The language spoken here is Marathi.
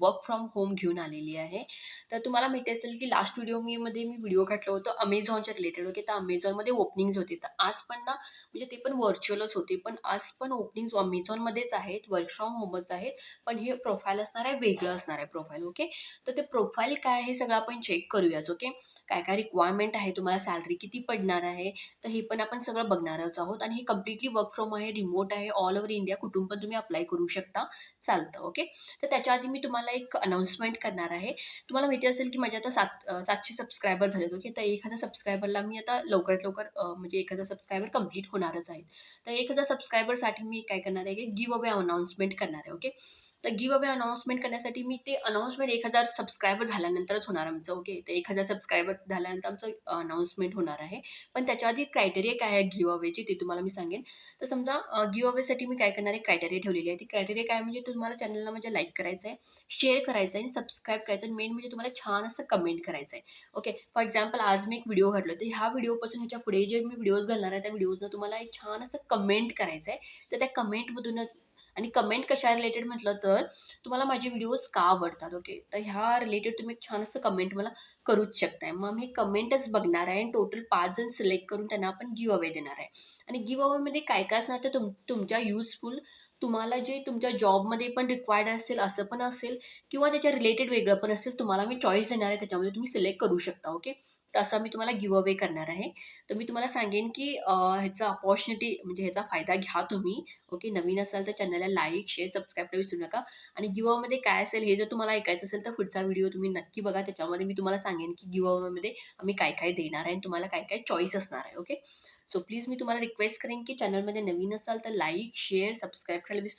वर्क फ्रॉम होम घेऊन आलेली आहे. तर तुम्हाला माहिती असेल की लास्ट व्हिडिओ मध्ये मी व्हिडिओ घातलं होतं Amazonच्या रिलेटेड. ओके. तर Amazonमध्ये ओपनिंग्ज होते. तर आज पण ना म्हणजे ते पण व्हर्चुअलच होते. पण आज पण ओपनिंग्ज Amazonमध्येच आहेत. वर्क फ्रॉम होमच आहेत. पण हे प्रोफाईल असणार आहे, वेगळं असणार आहे प्रोफाईल. ओके. तर ते प्रोफाईल काय आहे हे सगळं आपण चेक करूयाच. ओके. काय-काय रिक्वायरमेंट आहे, तुम्हाला सॅलरी किती पडणार आहे, तर हे पण आपण सगळं बघणारच आहोत. आणि हे कंप्लीटली वर्क फ्रॉम आहे, रिमोट आहे, ऑल ओव्हर इंडिया कुठून पण तुम्ही अप्लाय करू शकता, चालतं. ओके. तर त्याच्या आधी मी तुम्हाला एक अनाउन्समेंट करणार आहे. तुम्हाला माहिती असेल की माझे आता 700 सबस्क्रायबर झालेत. ओके. तर 1000 सबस्क्रायबरला मी आता लवकरात लवकर म्हणजे 1000 सबस्क्रायबर कंप्लीट होणारच आहेत. तर 1000 सबस्क्रायबरसाठी मी काय करणार आहे, की गिव्ह अवे अनाउन्समेंट करणार आहे. ओके. तर गिव्ह अवे अनाउन्समेंट करण्यासाठी मी ते अनाउन्समेंट 1000 सबस्क्रायबर झाल्यानंतरच होणार आमचं. ओके. तर 1000 सबस्क्रायबर झाल्यानंतर आमचं अनाउन्समेंट होणार आहे. पण त्याच्या आधी क्रायटेरिया काय आहे गिव्ह अवेची ते तुम्हाला मी सांगेन. तर समजा गिव्ह अवेसाठी मी काय करणार आहे, क्रायटेरिया ठेवलेली आहे. ती क्रायटेरिया काय म्हणजे तुम्हाला चॅनलला म्हणजे लाईक करायचं आहे, शेअर करायचं आहे आणि सबस्क्राईब करायचं आहे. मेन म्हणजे तुम्हाला छान असं कमेंट करायचं आहे. ओके. फॉर एक्झाम्पल आज मी एक व्हिडिओ घातला, तर ह्या व्हिडिओपासून ह्याच्या पुढे जे मी व्हिडिओज घालणार आहे, त्या व्हिडिओजला तुम्हाला एक छान असं कमेंट करायचं आहे. तर त्या कमेंटमधूनच आणि कमेंट कशा रिलेटेड म्हटलं तर तुम्हाला माझे व्हिडिओज का आवडतात. ओके. तर ह्या रिलेटेड तुम्ही एक छान असं कमेंट मला करूच शकताय. मग मी कमेंटच बघणार आहे आणि टोटल 5 जण सिलेक्ट करून त्यांना आपण गिव्ह अवे देणार आहे. आणि गिव्ह अवेमध्ये काय-काय असणार तर तुमच्या युजफुल तुम्हाला जे तुमच्या जॉबमध्ये पण रिक्वायर्ड असेल असं पण असेल किंवा त्याच्या रिलेटेड वेगळं पण असेल. तुम्हाला मी चॉईस देणार आहे त्याच्यामध्ये तुम्ही सिलेक्ट करू शकता. ओके. तसा मी तुम्हाला गिव्ह अवे करणार आहे. तर मी तुम्हाला सांगेन की ह्याचा अपॉर्च्युनिटी म्हणजे ह्याचा फायदा घ्या तुम्ही. ओके. नवीन असाल तर चॅनलला लाईक, शेअर, सबस्क्राईब करायला विसरू नका. आणि गिव्ह अवेमध्ये काय असेल हे जर तुम्हाला ऐकायचं असेल तर पुढचा व्हिडिओ तुम्ही नक्की बघा. त्याच्यामध्ये मी तुम्हाला सांगेन की गिव्ह अवेमध्ये आम्ही काय-काय देणार आहे आणि तुम्हाला काय-काय चॉईस असणार आहे. ओके. सो प्लीज मी तुम्हाला रिक्वेस्ट करेन की चॅनलमध्ये नवीन असाल तर लाईक, शेअर, सबस्क्राईब करायला विसरू